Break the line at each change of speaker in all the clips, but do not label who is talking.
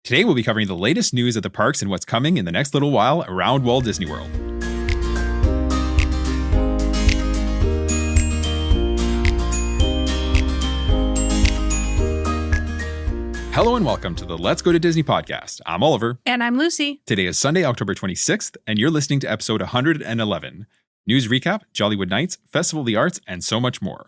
Today we'll be covering the latest news at the parks and what's coming in the next little while around Walt Disney World. Hello and welcome to the Let's Go to Disney podcast. I'm Oliver.
And I'm Lucy.
Today is Sunday, October 26th, and you're listening to episode 111. News recap, Jollywood Nights, Festival of the Arts, and so much more.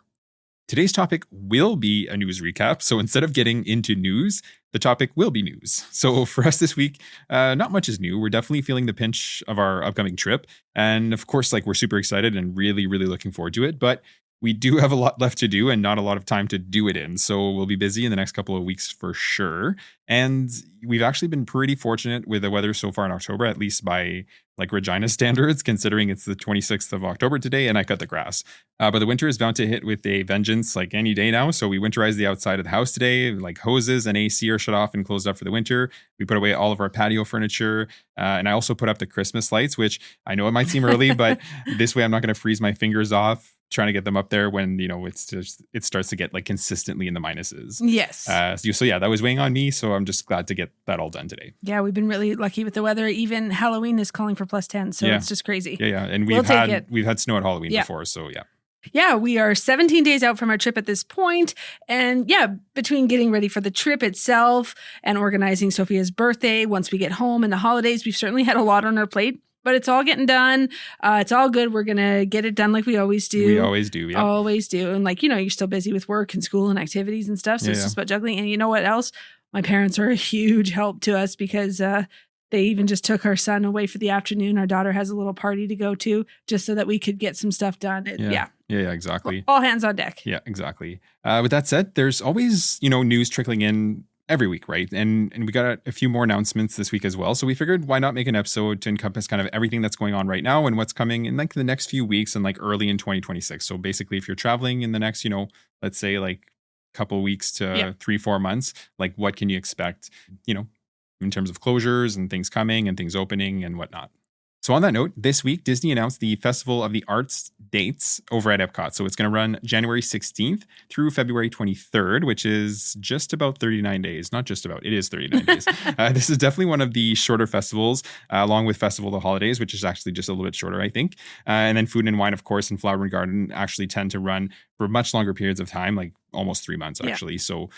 Today's topic will be a news recap, so instead of getting into news, the topic will be news. So for us this week, not much is new. We're definitely feeling the pinch of our upcoming trip. And of course, we're super excited and really, really looking forward to it. But we do have a lot left to do and not a lot of time to do it in. So we'll be busy in the next couple of weeks for sure. And we've actually been pretty fortunate with the weather so far in October, at least by Regina standards, considering it's the 26th of October today and I cut the grass. But the winter is bound to hit with a vengeance any day now. So we winterized the outside of the house today. Hoses and AC are shut off and closed up for the winter. We put away all of our patio furniture. And I also put up the Christmas lights, which I know it might seem early, but this way I'm not going to freeze my fingers off trying to get them up there when, it starts to get consistently in the minuses.
Yes.
So yeah, that was weighing on me. So I'm just glad to get that all done today.
Yeah, we've been really lucky with the weather. Even Halloween is calling for +10. So It's just crazy.
Yeah. And we've had snow at Halloween before. So yeah.
Yeah, we are 17 days out from our trip at this point. And between getting ready for the trip itself and organizing Sophia's birthday once we get home and the holidays, we've certainly had a lot on our plate. But it's all getting done. It's all good. We're going to get it done like we always do.
We always do, yeah.
Always do. And you're still busy with work and school and activities and stuff. So it's just about juggling. And you know what else? My parents are a huge help to us because they even just took our son away for the afternoon. Our daughter has a little party to go to just so that we could get some stuff done.
Yeah, exactly.
All hands on deck.
Yeah, exactly. With that said, there's always, news trickling in every week, right? And we got a few more announcements this week as well. So we figured why not make an episode to encompass kind of everything that's going on right now and what's coming in the next few weeks and early in 2026. So basically, if you're traveling in the next, let's say couple weeks to 3-4 months, what can you expect, in terms of closures and things coming and things opening and whatnot. So on that note, this week, Disney announced the Festival of the Arts dates over at EPCOT. So it's going to run January 16th through February 23rd, which is just about 39 days. Not just about, it is 39 days. This is definitely one of the shorter festivals, along with Festival of the Holidays, which is actually just a little bit shorter, I think. And then Food and Wine, of course, and Flower and Garden actually tend to run for much longer periods of time, almost 3 months, actually. So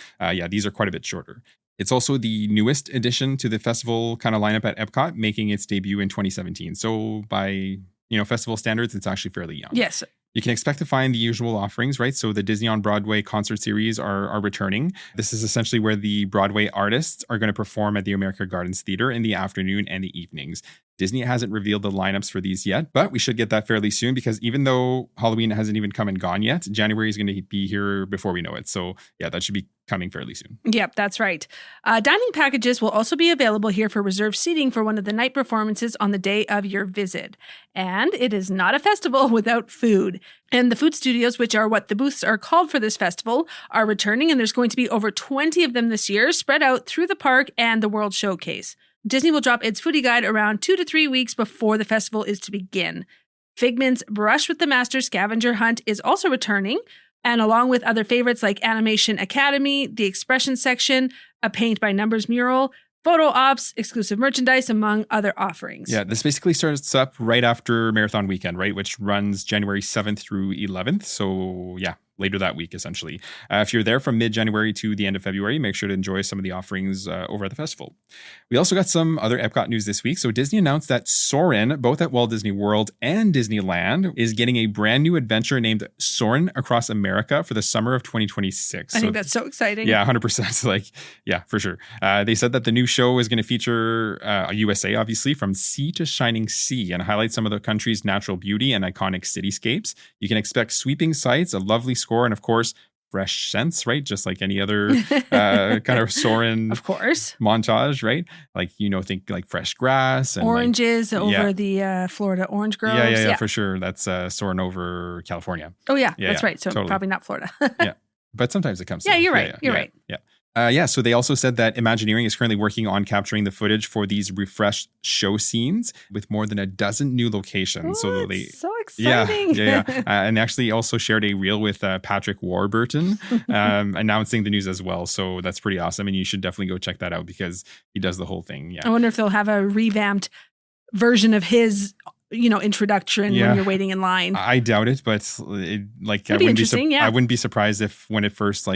these are quite a bit shorter. It's also the newest addition to the festival kind of lineup at EPCOT, making its debut in 2017. So by, festival standards, it's actually fairly young.
Yes.
You can expect to find the usual offerings, right? So the Disney on Broadway concert series are returning. This is essentially where the Broadway artists are going to perform at the America Gardens Theater in the afternoon and the evenings. Disney hasn't revealed the lineups for these yet, but we should get that fairly soon because even though Halloween hasn't even come and gone yet, January is going to be here before we know it. So yeah, that should be coming fairly soon.
Yep, that's right. Dining packages will also be available here for reserved seating for one of the night performances on the day of your visit. And it is not a festival without food. And the food studios, which are what the booths are called for this festival, are returning, and there's going to be over 20 of them this year, spread out through the park and the World Showcase. Disney will drop its foodie guide around 2 to 3 weeks before the festival is to begin. Figment's Brush with the Master Scavenger Hunt is also returning, and along with other favorites like Animation Academy, the Expression Section, a Paint by Numbers mural, photo ops, exclusive merchandise, among other offerings.
Yeah, this basically starts up right after Marathon Weekend, right, which runs January 7th through 11th. So yeah, later that week, essentially. If you're there from mid-January to the end of February, make sure to enjoy some of the offerings over at the festival. We also got some other EPCOT news this week. So Disney announced that Soarin', both at Walt Disney World and Disneyland, is getting a brand new adventure named Soarin Across America for the summer of 2026.
I think that's so exciting.
Yeah, 100%. Yeah, for sure. They said that the new show is going to feature USA, obviously, from sea to shining sea and highlight some of the country's natural beauty and iconic cityscapes. You can expect sweeping sights, a lovely score, and of course, fresh scents, right? Just like any other kind of Soarin'
of course
montage, right? Think fresh grass and
oranges over the Florida orange groves.
Yeah, for sure. That's Soarin' over California.
Oh yeah, that's right. So totally. Probably not Florida.
Yeah, but sometimes it comes.
Yeah, you're right. You're right.
Yeah. So they also said that Imagineering is currently working on capturing the footage for these refreshed show scenes with more than a dozen new locations.
Oh,
so they,
so exciting.
Yeah. And actually also shared a reel with Patrick Warburton announcing the news as well. So that's pretty awesome. And you should definitely go check that out because he does the whole thing. Yeah.
I wonder if they'll have a revamped version of his introduction when you're waiting in line.
I doubt it, but I wouldn't be surprised if when it first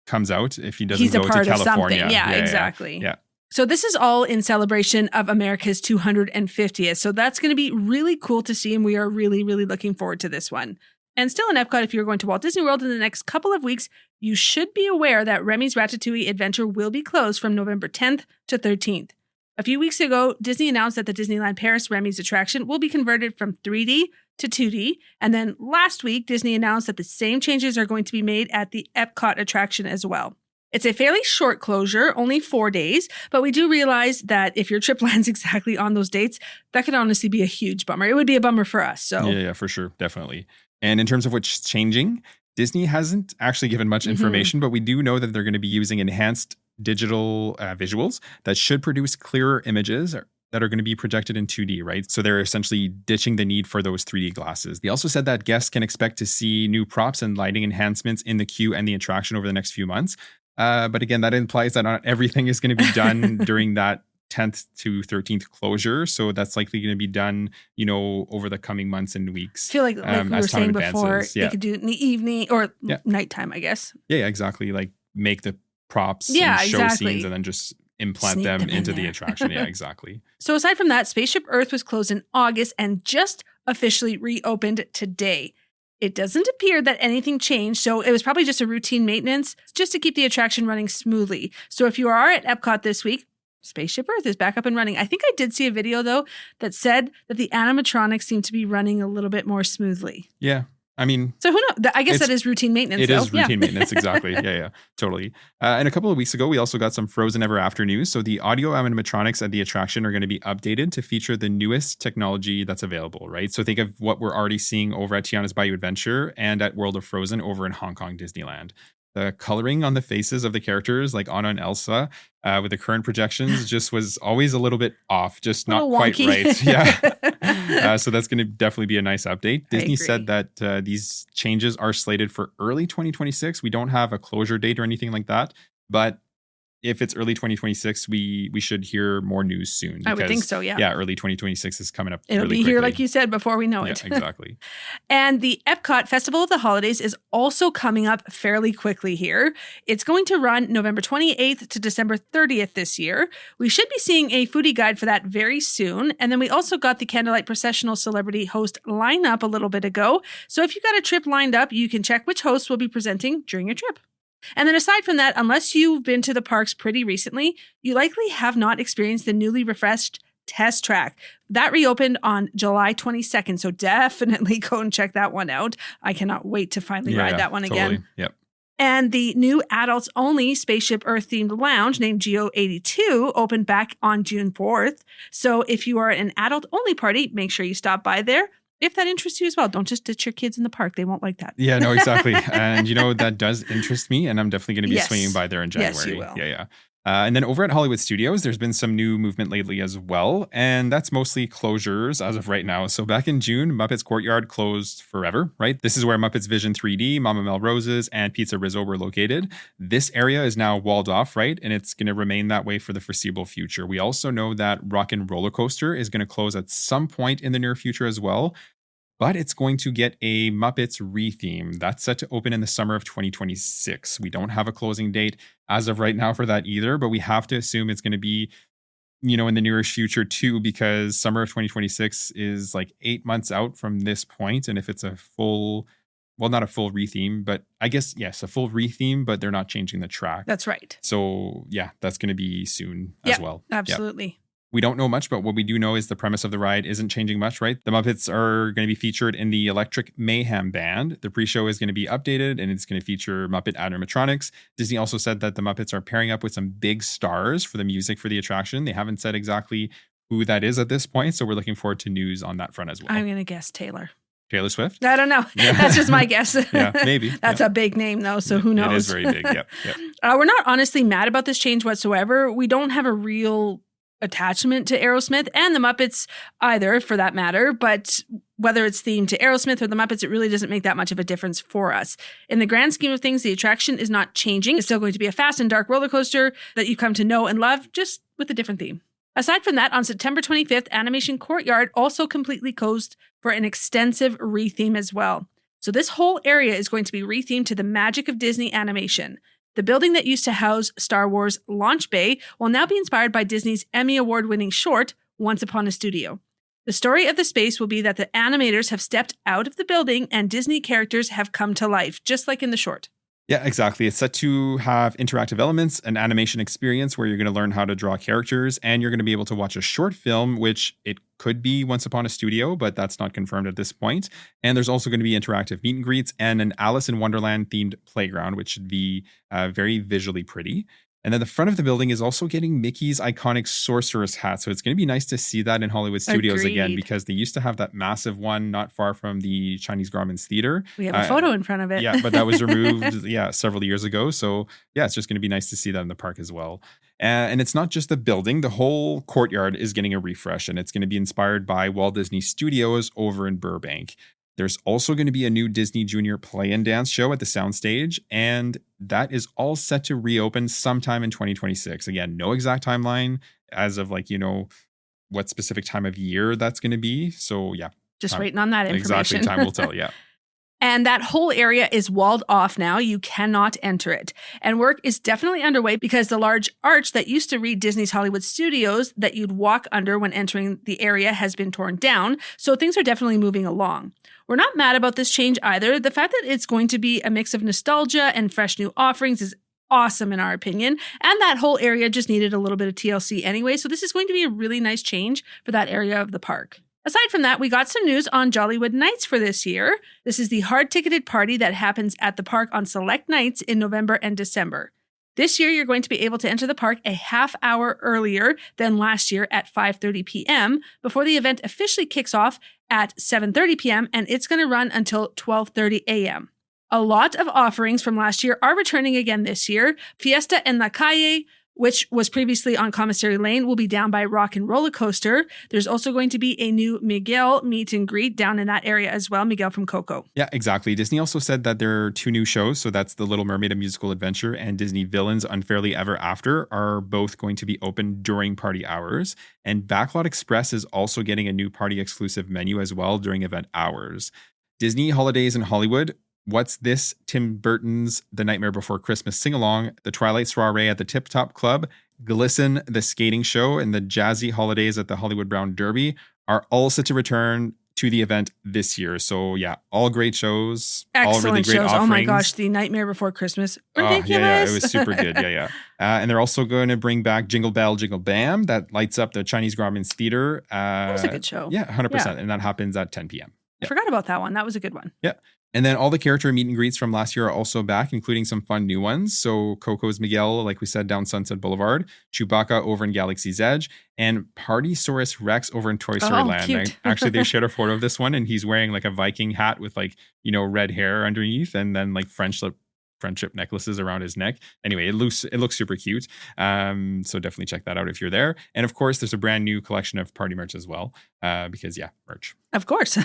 comes out, if he doesn't go to California.
Yeah, exactly.
Yeah.
So this is all in celebration of America's 250th. So that's going to be really cool to see. And we are really, really looking forward to this one. And still in Epcot, if you're going to Walt Disney World in the next couple of weeks, you should be aware that Remy's Ratatouille Adventure will be closed from November 10th to 13th. A few weeks ago, Disney announced that the Disneyland Paris Remy's attraction will be converted from 3D to 2D. And then last week, Disney announced that the same changes are going to be made at the EPCOT attraction as well. It's a fairly short closure, only 4 days, but we do realize that if your trip lands exactly on those dates, that could honestly be a huge bummer. It would be a bummer for us. So
Yeah, for sure. Definitely. And in terms of what's changing, Disney hasn't actually given much information, but we do know that they're going to be using enhanced digital visuals that should produce clearer images that are going to be projected in 2D, right? So they're essentially ditching the need for those 3D glasses. They also said that guests can expect to see new props and lighting enhancements in the queue and the attraction over the next few months. But again, that implies that not everything is going to be done during that 10th to 13th closure. So that's likely going to be done, over the coming months and weeks.
I feel like we were saying before, they could do it in the evening or nighttime, I guess.
Yeah, exactly. Like make the props and show scenes and then just implant them into the attraction. Yeah, exactly.
So aside from that, Spaceship Earth was closed in August and just officially reopened today. It doesn't appear that anything changed, so it was probably just a routine maintenance just to keep the attraction running smoothly. So if you are at Epcot this week, Spaceship Earth is back up and running. I think I did see a video, though, that said that the animatronics seem to be running a little bit more smoothly.
Yeah. I mean,
so who knows? I guess that is routine maintenance.
It is routine maintenance, exactly. Yeah, totally. And a couple of weeks ago, we also got some Frozen Ever After news. So the audio animatronics at the attraction are going to be updated to feature the newest technology that's available, right? So think of what we're already seeing over at Tiana's Bayou Adventure and at World of Frozen over in Hong Kong Disneyland. The coloring on the faces of the characters like Anna and Elsa with the current projections just was always a little bit off, just not quite right. Yeah. So that's going to definitely be a nice update. Disney said that these changes are slated for early 2026. We don't have a closure date or anything like that, but if it's early 2026, we should hear more news soon. Because,
I would think so, yeah.
Yeah, early 2026 is coming up.
It'll be
quickly.
here, like you said, before we know it.
Yeah, exactly.
And the Epcot Festival of the Holidays is also coming up fairly quickly here. It's going to run November 28th to December 30th this year. We should be seeing a foodie guide for that very soon. And then we also got the Candlelight Processional Celebrity Host lineup a little bit ago. So if you got a trip lined up, you can check which hosts will be presenting during your trip. And then aside from that, unless you've been to the parks pretty recently, you likely have not experienced the newly refreshed Test Track. That reopened on July 22nd, so definitely go and check that one out. I cannot wait to finally ride that one again.
Yep.
And the new adults-only Spaceship Earth-themed lounge named Geo 82 opened back on June 4th. So if you are an adult-only party, make sure you stop by there. If that interests you as well, don't just ditch your kids in the park. They won't like that.
Yeah, no, exactly. And that does interest me, and I'm definitely going to be swinging by there in January.
Yes, you will.
Yeah. And then over at Hollywood Studios, there's been some new movement lately as well, and that's mostly closures as of right now. So back in June, Muppets Courtyard closed forever, right? This is where Muppets Vision 3D, Mama Melrose's, and Pizza Rizzo were located. This area is now walled off, right? And it's going to remain that way for the foreseeable future. We also know that Rock and Roller Coaster is going to close at some point in the near future as well. But it's going to get a Muppets retheme. That's set to open in the summer of 2026. We don't have a closing date as of right now for that either, but we have to assume it's going to be, in the nearest future too, because summer of 2026 is like 8 months out from this point. And if it's a full, well, not a full retheme, but I guess, yes, a full retheme, but they're not changing the track.
That's right.
So yeah, that's going to be soon as well.
Absolutely.
Yep. We don't know much, but what we do know is the premise of the ride isn't changing much, right? The Muppets are going to be featured in the Electric Mayhem Band. The pre-show is going to be updated, and it's going to feature Muppet animatronics. Disney also said that the Muppets are pairing up with some big stars for the music for the attraction. They haven't said exactly who that is at this point, so we're looking forward to news on that front as well.
I'm going to guess Taylor.
Taylor Swift?
I don't know.
Yeah.
That's just my guess.
Yeah, maybe.
That's a big name, though, so who knows?
It is very big, yep.
We're not honestly mad about this change whatsoever. We don't have a real attachment to Aerosmith and the Muppets either, for that matter, but whether it's themed to Aerosmith or the Muppets, it really doesn't make that much of a difference for us. In the grand scheme of things, the attraction is not changing. It's still going to be a fast and dark roller coaster that you come to know and love, just with a different theme. Aside from that, on September 25th, Animation Courtyard also completely closed for an extensive retheme as well. So this whole area is going to be rethemed to the magic of Disney animation. The building that used to house Star Wars Launch Bay will now be inspired by Disney's Emmy Award-winning short, Once Upon a Studio. The story of the space will be that the animators have stepped out of the building and Disney characters have come to life, just like in the short.
Yeah, exactly. It's set to have interactive elements, an animation experience where you're going to learn how to draw characters, and you're going to be able to watch a short film, which it could be Once Upon a Studio, but that's not confirmed at this point. And there's also going to be interactive meet and greets and an Alice in Wonderland themed playground, which should be very visually pretty. And then the front of the building is also getting Mickey's iconic sorcerer's hat. So it's going to be nice to see that in Hollywood Studios again, because they used to have that massive one not far from the Chinese Garments Theater.
We have a photo in front of it.
Yeah, but that was removed, several years ago. So yeah, it's just going to be nice to see that in the park as well. And it's not just the building. The whole courtyard is getting a refresh, and it's going to be inspired by Walt Disney Studios over in Burbank. There's also going to be a new Disney Junior play and dance show at the Soundstage, and that is all set to reopen sometime in 2026. Again, no exact timeline as of what specific time of year that's going to be. So yeah.
Just waiting on that information.
Exactly, time will tell, yeah.
And that whole area is walled off now. You cannot enter it. And work is definitely underway because the large arch that used to read Disney's Hollywood Studios that you'd walk under when entering the area has been torn down. So things are definitely moving along. We're not mad about this change either. The fact that it's going to be a mix of nostalgia and fresh new offerings is awesome in our opinion. And that whole area just needed a little bit of TLC anyway. So this is going to be a really nice change for that area of the park. Aside from that, we got some news on Jollywood Nights for this year. This is the hard-ticketed party that happens at the park on select nights in November and December. This year, you're going to be able to enter the park a half hour earlier than last year at 5:30 p.m. before the event officially kicks off at 7:30 p.m. and it's going to run until 12:30 a.m. A lot of offerings from last year are returning again this year. Fiesta en la Calle, which was previously on Commissary Lane, will be down by Rock and Roller Coaster. There's also going to be a new Miguel meet and greet down in that area as well, Miguel from Coco.
Yeah, exactly. Disney also said that there are two new shows. So that's The Little Mermaid, A Musical Adventure, and Disney Villains Unfairly Ever After are both going to be open during party hours. And Backlot Express is also getting a new party exclusive menu as well during event hours. Disney Holidays in Hollywood. What's This? Tim Burton's The Nightmare Before Christmas Sing-Along, the Twilight Soiree at the Tip Top Club, Glisten, the skating show, and the Jazzy Holidays at the Hollywood Brown Derby are all set to return to the event this year. So yeah, all great shows.
Excellent
all really great
shows.
offerings.
Oh my gosh, The Nightmare Before Christmas. Ridiculous.
Yeah, it was super good. Yeah. And they're also going to bring back Jingle Bell, Jingle Bam that lights up the Chinese Garments Theater.
That was a good show.
Yeah, 100%. Yeah. And that happens at 10 p.m.
I forgot about that one. That was a good one.
Yeah. And then all the character meet and greets from last year are also back, including some fun new ones. So Coco's Miguel, like we said, down Sunset Boulevard, Chewbacca over in Galaxy's Edge, and Partysaurus Rex over in Toy Story Land.
Cute.
Actually, they shared a photo of this one, and he's wearing like a Viking hat with red hair underneath, and then like friendship necklaces around his neck. Anyway, it looks super cute. So definitely check that out if you're there. And of course, there's a brand new collection of party merch as well, because merch.
Of course.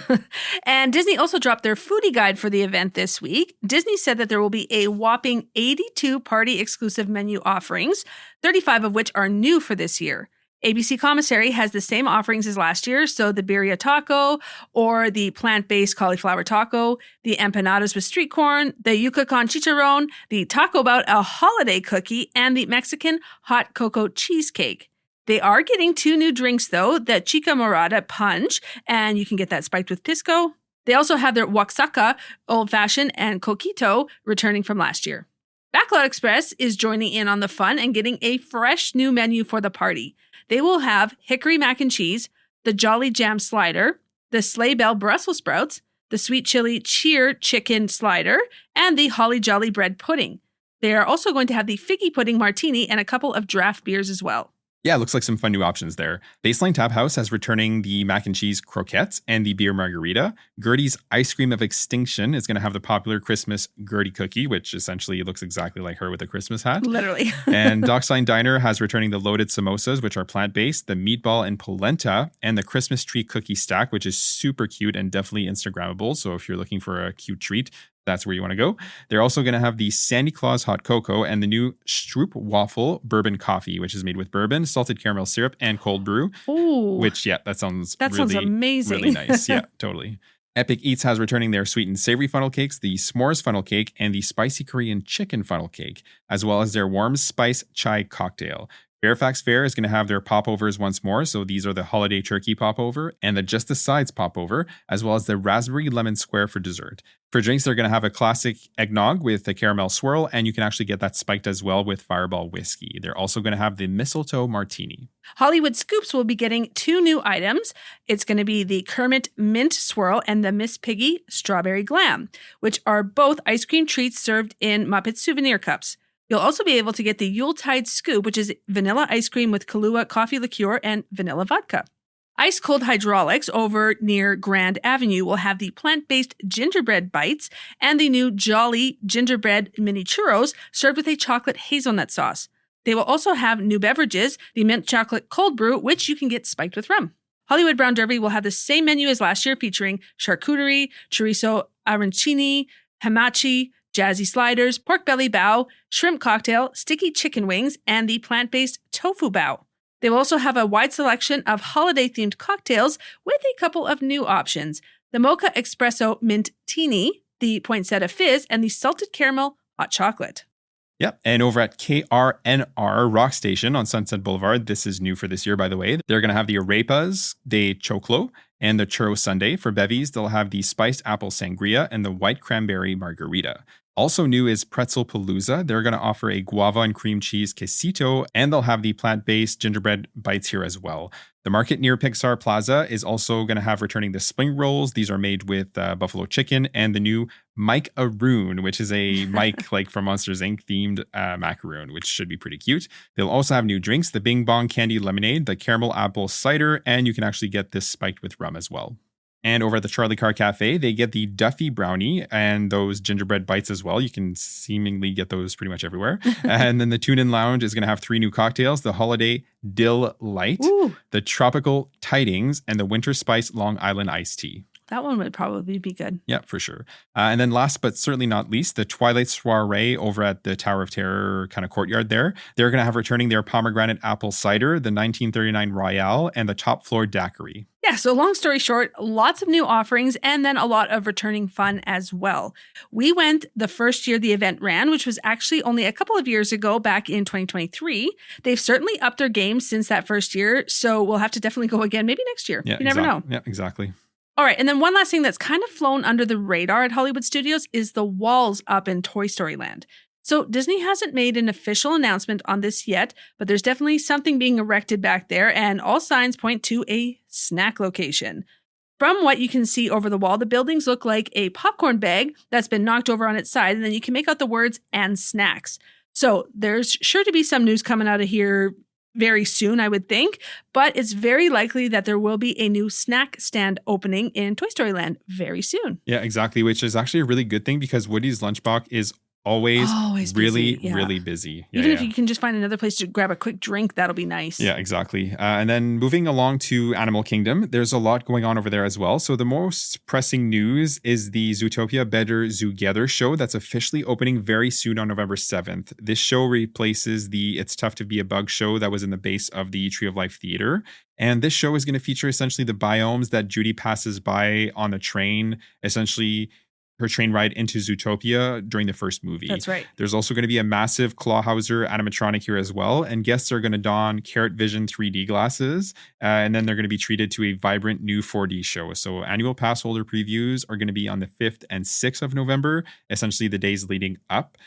And Disney also dropped their foodie guide for the event this week. Disney said that there will be a whopping 82 party exclusive menu offerings, 35 of which are new for this year. ABC Commissary has the same offerings as last year, so the birria taco or the plant-based cauliflower taco, the empanadas with street corn, the yuca con chicharron, the taco bout, a holiday cookie, and the Mexican hot cocoa cheesecake. They are getting two new drinks, though, the Chica Morada Punch, and you can get that spiked with pisco. They also have their Oaxaca Old Fashioned and Coquito returning from last year. Backlot Express is joining in on the fun and getting a fresh new menu for the party. They will have hickory mac and cheese, the Jolly Jam Slider, the Sleigh Bell Brussels Sprouts, the Sweet Chili Cheer Chicken Slider, and the Holly Jolly Bread Pudding. They are also going to have the Figgy Pudding Martini and a couple of draft beers as well.
Yeah, it looks like some fun new options there. Baseline Tap House has returning the mac and cheese croquettes and the beer margarita. Gertie's Ice Cream of Extinction is going to have the popular Christmas Gertie cookie, which essentially looks exactly like her with a Christmas hat.
Literally.
And Dockside Diner has returning the loaded samosas, which are plant-based, the meatball and polenta, and the Christmas tree cookie stack, which is super cute and definitely Instagrammable. So if you're looking for a cute treat, that's where you want to go. They're also going to have the Sandy Claus hot cocoa and the new Stroop waffle bourbon coffee, which is made with bourbon, salted caramel syrup, and cold brew.
Ooh.
Which, yeah, that sounds
amazing.
Really nice. Yeah, totally. Epic Eats has returning their sweet and savory funnel cakes, the s'mores funnel cake, and the spicy Korean chicken funnel cake, as well as their warm spice chai cocktail. Fairfax Fair is going to have their popovers once more. So these are the holiday turkey popover and the Just the Sides popover, as well as the raspberry lemon square for dessert. For drinks, they're going to have a classic eggnog with a caramel swirl, and you can actually get that spiked as well with Fireball whiskey. They're also going to have the mistletoe martini.
Hollywood Scoops will be getting 2 new items. It's going to be the Kermit Mint Swirl and the Miss Piggy Strawberry Glam, which are both ice cream treats served in Muppet souvenir cups. You'll also be able to get the Yuletide Scoop, which is vanilla ice cream with Kahlua coffee liqueur and vanilla vodka. Ice Cold Hydraulics over near Grand Avenue will have the plant-based gingerbread bites and the new Jolly gingerbread mini churros served with a chocolate hazelnut sauce. They will also have new beverages, the mint chocolate cold brew, which you can get spiked with rum. Hollywood Brown Derby will have the same menu as last year, featuring charcuterie, chorizo arancini, hamachi, jazzy sliders, pork belly bao, shrimp cocktail, sticky chicken wings, and the plant-based tofu bao. They will also have a wide selection of holiday-themed cocktails with a couple of new options. The Mocha Espresso Mint Teeny, the Poinsettia Fizz, and the Salted Caramel Hot Chocolate.
Yep. And over at KRNR Rock Station on Sunset Boulevard, this is new for this year, by the way. They're going to have the Arepas de Choclo and the Churro Sundae. For bevies, they'll have the Spiced Apple Sangria and the White Cranberry Margarita. Also new is Pretzel Palooza. They're going to offer a guava and cream cheese quesito, and they'll have the plant-based gingerbread bites here as well. The market near Pixar Plaza is also going to have returning the spring rolls. These are made with buffalo chicken and the new Mike Aroon, which is a Mike like from Monsters Inc. themed macaroon, which should be pretty cute. They'll also have new drinks, the Bing Bong Candy Lemonade, the Caramel Apple Cider, and you can actually get this spiked with rum as well. And over at the Charlie Carr Cafe, they get the Duffy Brownie and those gingerbread bites as well. You can seemingly get those pretty much everywhere. And then the Tune In Lounge is going to have 3 new cocktails, the Holiday Dill Light, the Tropical Tidings, and the Winter Spice Long Island Iced Tea.
That one would probably be good.
Yeah, for sure. And then last but certainly not least, the Twilight Soiree over at the Tower of Terror kind of courtyard there. They're going to have returning their pomegranate apple cider, the 1939 Royale, and the top floor daiquiri.
Yeah, so long story short, lots of new offerings and then a lot of returning fun as well. We went the first year the event ran, which was actually only a couple of years ago, back in 2023. They've certainly upped their game since that first year, so we'll have to definitely go again, maybe next year.
Yeah,
you never know.
Yeah, exactly.
All right, and then one last thing that's kind of flown under the radar at Hollywood Studios is the walls up in Toy Story Land. So Disney hasn't made an official announcement on this yet, but there's definitely something being erected back there, and all signs point to a snack location. From what you can see over the wall, the buildings look like a popcorn bag that's been knocked over on its side, and then you can make out the words "and snacks." So there's sure to be some news coming out of here very soon, I would think, but it's very likely that there will be a new snack stand opening in Toy Story Land very soon.
Yeah, exactly, which is actually a really good thing because Woody's Lunchbox is always really busy.
Even if you can just find another place to grab a quick drink, that'll be nice.
Yeah, exactly. And then moving along to Animal Kingdom, there's a lot going on over there as well. So the most pressing news is the Zootopia Better Zoogether show that's officially opening very soon on November 7th. This show replaces the It's Tough to Be a Bug show that was in the base of the Tree of Life Theater. And this show is going to feature essentially the biomes that Judy passes by on the train, essentially her train ride into Zootopia during the first movie.
That's right.
There's also going to be a massive Clawhauser animatronic here as well. And guests are going to don Carrot Vision 3D glasses. And then they're going to be treated to a vibrant new 4D show. So annual pass holder previews are going to be on the 5th and 6th of November, essentially the days leading up.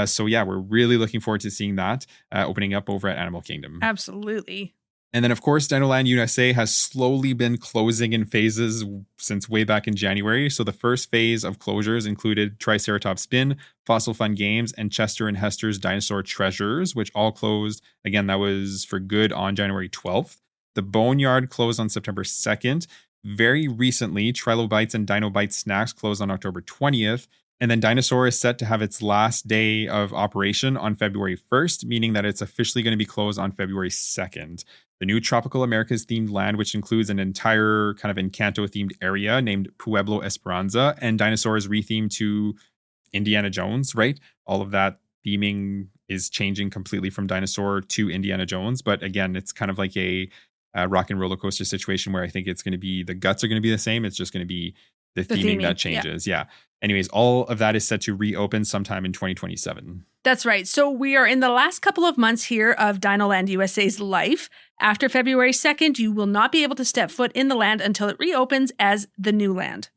So yeah, we're really looking forward to seeing that opening up over at Animal Kingdom.
Absolutely.
And then, of course, Dinoland USA has slowly been closing in phases since way back in January. So the first phase of closures included Triceratops Spin, Fossil Fun Games, and Chester and Hester's Dinosaur Treasures, which all closed. Again, that was for good on January 12th. The Boneyard closed on September 2nd. Very recently, Trilobites and Dino Bites Snacks closed on October 20th. And then Dinosaur is set to have its last day of operation on February 1st, meaning that it's officially going to be closed on February 2nd. The new Tropical Americas themed land, which includes an entire kind of Encanto themed area named Pueblo Esperanza, and Dinosaur is rethemed to Indiana Jones, right? All of that theming is changing completely from Dinosaur to Indiana Jones. But again, it's kind of like a rock and roller coaster situation where I think it's going to be, the guts are going to be the same. It's just going to be the theming that changes. Yeah. Anyways, all of that is set to reopen sometime in 2027.
That's right. So we are in the last couple of months here of Dinoland USA's life. After February 2nd, you will not be able to step foot in the land until it reopens as the new land.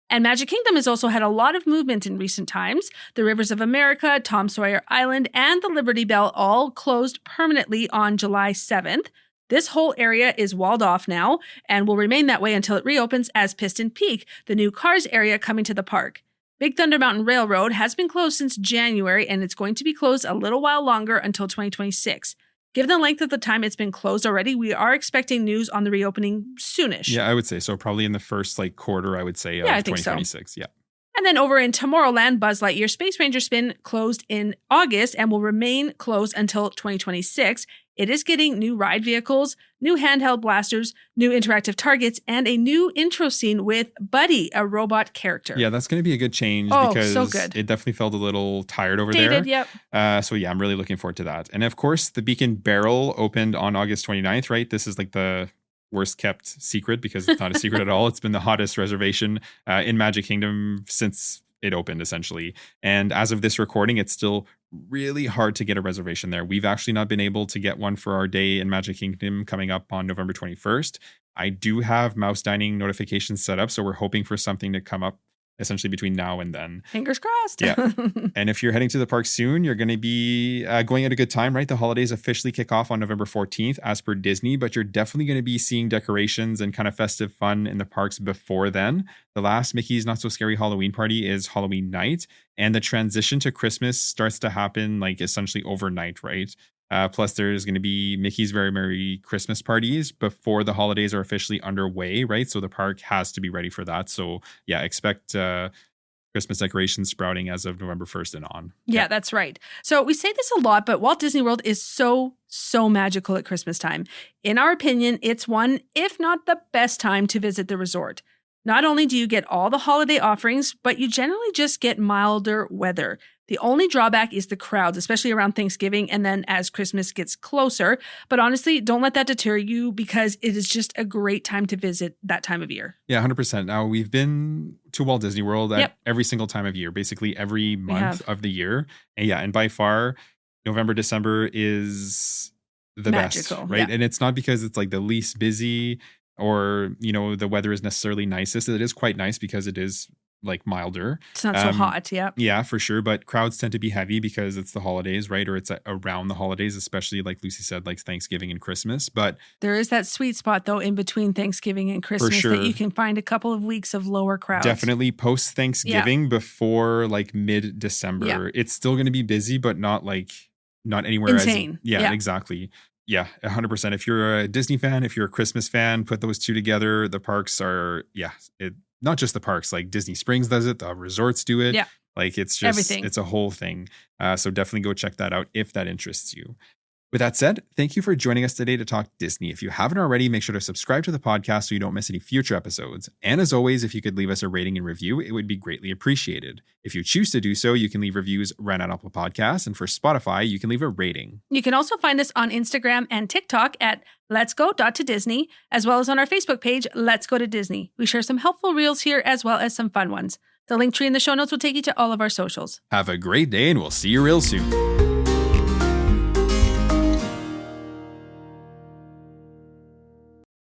And Magic Kingdom has also had a lot of movement in recent times. The Rivers of America, Tom Sawyer Island, and the Liberty Bell all closed permanently on July 7th. This whole area is walled off now and will remain that way until it reopens as Piston Peak, the new Cars area coming to the park. Big Thunder Mountain Railroad has been closed since January, and it's going to be closed a little while longer until 2026. Given the length of the time it's been closed already, we are expecting news on the reopening soonish.
Yeah, I would say so. Probably in the first quarter, I would say, of 2026. So. Yeah.
And then over in Tomorrowland, Buzz Lightyear Space Ranger Spin closed in August and will remain closed until 2026. It is getting new ride vehicles, new handheld blasters, new interactive targets, and a new intro scene with Buddy, a robot character.
Yeah, that's going to be a good change because
so good.
It definitely felt a little tired over there.
Yep.
So yeah, I'm really looking forward to that. And of course, the Beacon Barrel opened on August 29th, right? This is like the worst kept secret because it's not a secret at all. It's been the hottest reservation in Magic Kingdom since it opened, essentially. And as of this recording, it's still really hard to get a reservation there. We've actually not been able to get one for our day in Magic Kingdom coming up on November 21st. I do have mouse dining notifications set up, so we're hoping for something to come up essentially between now and then.
Fingers crossed.
Yeah. And if you're heading to the park soon, you're going to be going at a good time, right? The holidays officially kick off on November 14th as per Disney, but you're definitely going to be seeing decorations and kind of festive fun in the parks before then. The last Mickey's Not So Scary Halloween party is Halloween night, and the transition to Christmas starts to happen essentially overnight, right? Plus, there's going to be Mickey's Very Merry Christmas parties before the holidays are officially underway, right? So the park has to be ready for that. So yeah, expect Christmas decorations sprouting as of November 1st and on.
Yeah, that's right. So we say this a lot, but Walt Disney World is so magical at Christmas time. In our opinion, it's one, if not the best time to visit the resort. Not only do you get all the holiday offerings, but you generally just get milder weather. The only drawback is the crowds, especially around Thanksgiving and then as Christmas gets closer. But honestly, don't let that deter you because it is just a great time to visit that time of year.
Yeah, 100%. Now, we've been to Walt Disney World at every single time of year, basically every month of the year. And yeah, and by far, November, December is the
magical,
best, right?
Yeah.
And it's not because it's the least busy or, the weather is necessarily nicest. It is quite nice because it is milder.
It's not so hot, yeah.
Yeah, for sure. But crowds tend to be heavy because it's the holidays, right? Or it's around the holidays, especially like Lucy said, Thanksgiving and Christmas. But
there is that sweet spot though in between Thanksgiving and Christmas that you can find a couple of weeks of lower crowds.
Definitely post Thanksgiving before mid-December. It's still going to be busy, but not anywhere
insane.
Exactly. Yeah, 100%. If you're a Disney fan, if you're a Christmas fan, put those two together. The parks are, not just the parks, Disney Springs does it, the resorts do it.
Yeah.
It's just,
everything.
It's a whole thing. So definitely go check that out if that interests you. With that said, thank you for joining us today to talk Disney. If you haven't already, make sure to subscribe to the podcast so you don't miss any future episodes. And as always, if you could leave us a rating and review, it would be greatly appreciated. If you choose to do so, you can leave reviews right on Apple Podcasts. And for Spotify, you can leave a rating.
You can also find us on Instagram and TikTok at Let's Go.to-Disney, as well as on our Facebook page, Let's Go to Disney. We share some helpful reels here as well as some fun ones. The link tree in the show notes will take you to all of our socials.
Have a great day and we'll see you real soon.